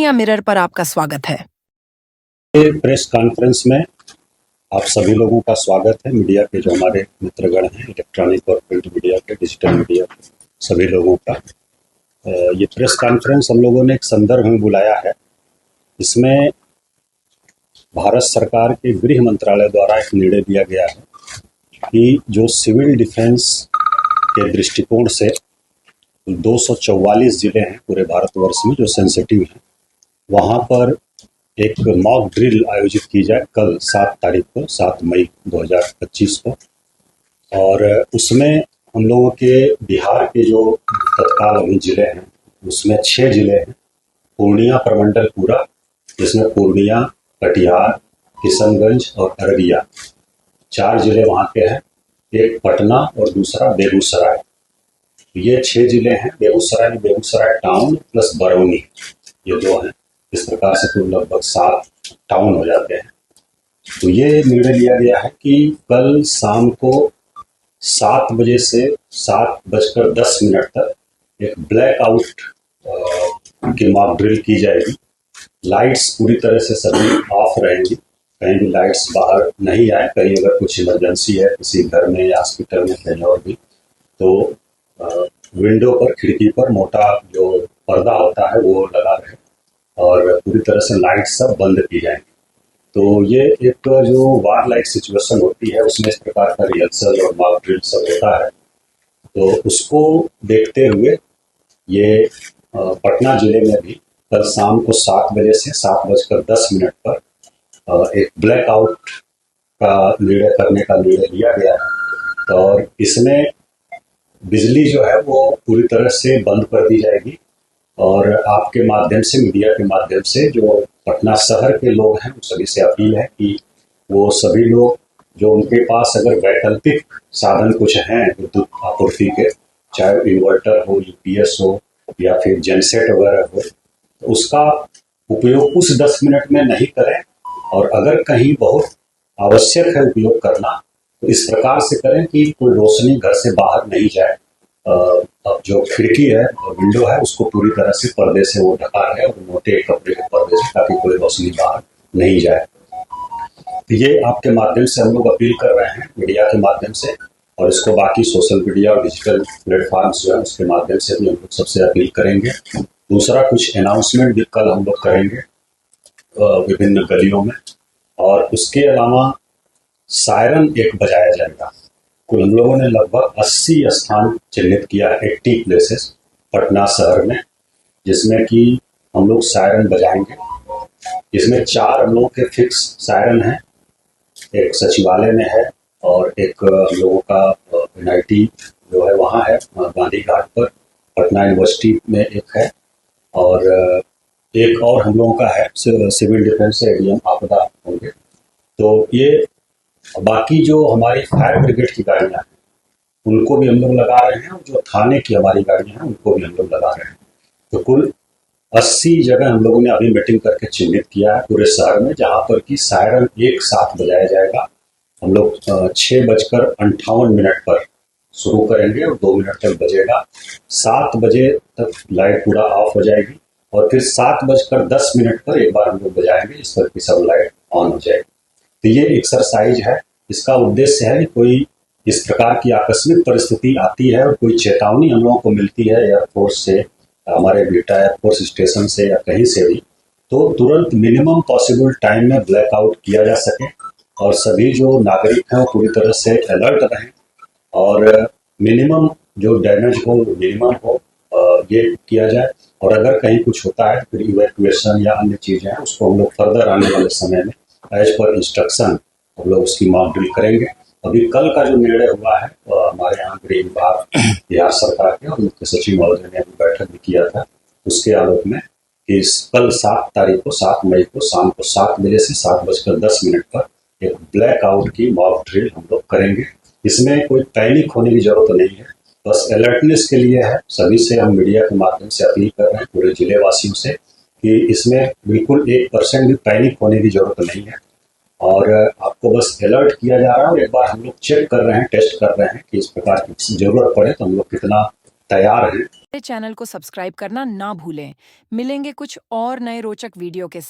India mirror पर आपका स्वागत है। प्रेस कॉन्फ्रेंस में आप सभी लोगों का स्वागत है। मीडिया के जो हमारे मित्रगण हैं, इलेक्ट्रॉनिक और प्रिंट मीडिया के, डिजिटल मीडिया के सभी लोगों का ये प्रेस कॉन्फ्रेंस हम लोगों ने एक संदर्भ में बुलाया है। इसमें भारत सरकार के गृह मंत्रालय द्वारा एक निर्णय दिया गया है कि जो सिविल डिफेंस के दृष्टिकोण से 244 जिले हैं पूरे भारतवर्ष में जो सेंसिटिव हैं, वहाँ पर एक मॉक ड्रिल आयोजित की जाए कल 7 तारीख को, 7 मई 2025 को। और उसमें हम लोगों के बिहार के जो तत्काल अभी जिले हैं उसमें 6 जिले हैं। पूर्णिया प्रमंडल पूरा, जिसमें पूर्णिया, कटिहार, किशनगंज और अररिया 4 जिले वहाँ के हैं। एक पटना और दूसरा बेगूसराय। ये 6 जिले हैं। बेगूसराय टाउन प्लस बरौनी, ये 2 हैं। इस प्रकार से कुल लगभग 7 टाउन हो जाते हैं। तो ये निर्णय लिया गया है कि कल शाम को 7 बजे से 7:10 तक एक ब्लैकआउट की मॉक ड्रिल की जाएगी। लाइट्स पूरी तरह से सभी ऑफ रहेंगी, कहीं भी लाइट्स बाहर नहीं आए। कहीं अगर कुछ इमरजेंसी है किसी घर में या हॉस्पिटल में कहीं और भी, तो विंडो पर, खिड़की पर मोटा जो पर्दा होता है वो लगा रहे और पूरी तरह से लाइट सब बंद की जाएंगी। तो ये एक जो वार लाइक सिचुएशन होती है उसमें इस प्रकार का रिहर्सल और मॉक ड्रिल सब होता है। तो उसको देखते हुए ये पटना जिले में भी कल शाम को 7 बजे से 7:10 पर एक ब्लैकआउट का निर्णय करने का निर्णय लिया गया है। और इसमें बिजली जो है वो पूरी तरह से बंद कर दी जाएगी। और आपके माध्यम से, मीडिया के माध्यम से जो पटना शहर के लोग हैं उन सभी से अपील है कि वो सभी लोग जो उनके पास अगर वैकल्पिक साधन कुछ हैं विद्युत आपूर्ति के, चाहे इन्वर्टर हो, यूपीएस हो या फिर जेनसेट वगैरह हो, तो उसका उपयोग उस 10 मिनट में नहीं करें। और अगर कहीं बहुत आवश्यक है उपयोग करना तो इस प्रकार से करें कि कोई रोशनी घर से बाहर नहीं जाए। अब जो खिड़की है, विंडो है, उसको पूरी तरह से पर्दे से वो ढका है और मोटे कपड़े के पर्दे से, ताकि कोई रोशनी बाहर नहीं जाए। तो ये आपके माध्यम से हम लोग अपील कर रहे हैं, मीडिया के माध्यम से, और इसको बाकी सोशल मीडिया और डिजिटल प्लेटफॉर्म्स जो है उसके माध्यम से भी हम लोग सबसे अपील करेंगे। दूसरा, कुछ अनाउंसमेंट भी कल हम लोग करेंगे विभिन्न गलियों में। और उसके अलावा सायरन एक बजाया जाएगा। कुल हम लोगों ने लगभग 80 स्थान चिन्हित किया है, 80 प्लेसेस पटना शहर में, जिसमें कि हम लोग सायरन बजाएंगे। इसमें 4 हम लोगों के फिक्स सायरन हैं। एक सचिवालय में है और एक हम लोगों का NIT जो है वहाँ है गांधी घाट पर, पटना यूनिवर्सिटी में एक है, और एक और हम लोगों का है सिविल डिफेंस ADM आपदा होंगे। तो ये बाकी जो हमारी फायर ब्रिगेड की गाड़ियाँ हैं उनको भी हम लोग लगा रहे हैं, और जो थाने की हमारी गाड़ियाँ हैं उनको भी हम लोग लगा रहे हैं। तो कुल 80 जगह हम लोगों ने अभी मीटिंग करके चिन्हित किया है पूरे शहर में, जहाँ पर कि सायरन एक साथ बजाया जाएगा। हम लोग 6:58 पर शुरू करेंगे और 2 मिनट तक बजेगा। 7 बजे तक लाइट पूरा ऑफ हो जाएगी और फिर 7:10 पर एक बार हम लोग बजाएंगे, इस पर की सब लाइट ऑन हो जाएगी। तो ये एक्सरसाइज है। इसका उद्देश्य है कि कोई इस प्रकार की आकस्मिक परिस्थिति आती है और कोई चेतावनी हम लोगों को मिलती है एयरफोर्स से, हमारे बिहटा एयरफोर्स स्टेशन से या कहीं से भी, तो तुरंत मिनिमम पॉसिबल टाइम में ब्लैकआउट किया जा सके और सभी जो नागरिक हैं वो पूरी तरह से अलर्ट रहें और मिनिमम जो डैमेज हो मिनिमम हो ये किया जाए। और अगर कहीं कुछ होता है फिर इवैक्यूएशन या अन्य चीज़ें हैं उसको हम लोग फर्दर आने वाले समय में एज पर इंस्ट्रक्शन हम लोग उसकी मॉक ड्रिल करेंगे। अभी कल का जो निर्णय हुआ है हमारे यहाँ गृह विभाग बिहार सरकार के और मुख्य सचिव महोदय ने अभी बैठक भी किया था, उसके आलोक में कि कल 7 तारीख को, 7 मई को शाम को 7 बजे से 7:10 पर एक ब्लैकआउट की मॉक ड्रिल हम लोग करेंगे। इसमें कोई पैनिक होने की जरूरत नहीं है, बस अलर्टनेस के लिए है। सभी से हम मीडिया के माध्यम से अपील कर रहे हैं, पूरे जिले वासियों से, कि इसमें बिल्कुल 1% भी पैनिक होने की जरूरत नहीं है और आपको बस अलर्ट किया जा रहा है। और एक बार हम लोग चेक कर रहे हैं, टेस्ट कर रहे हैं कि इस प्रकार की जरूरत पड़े तो हम लोग कितना तैयार हैं। चैनल को सब्सक्राइब करना ना भूलें। मिलेंगे कुछ और नए रोचक वीडियो के साथ।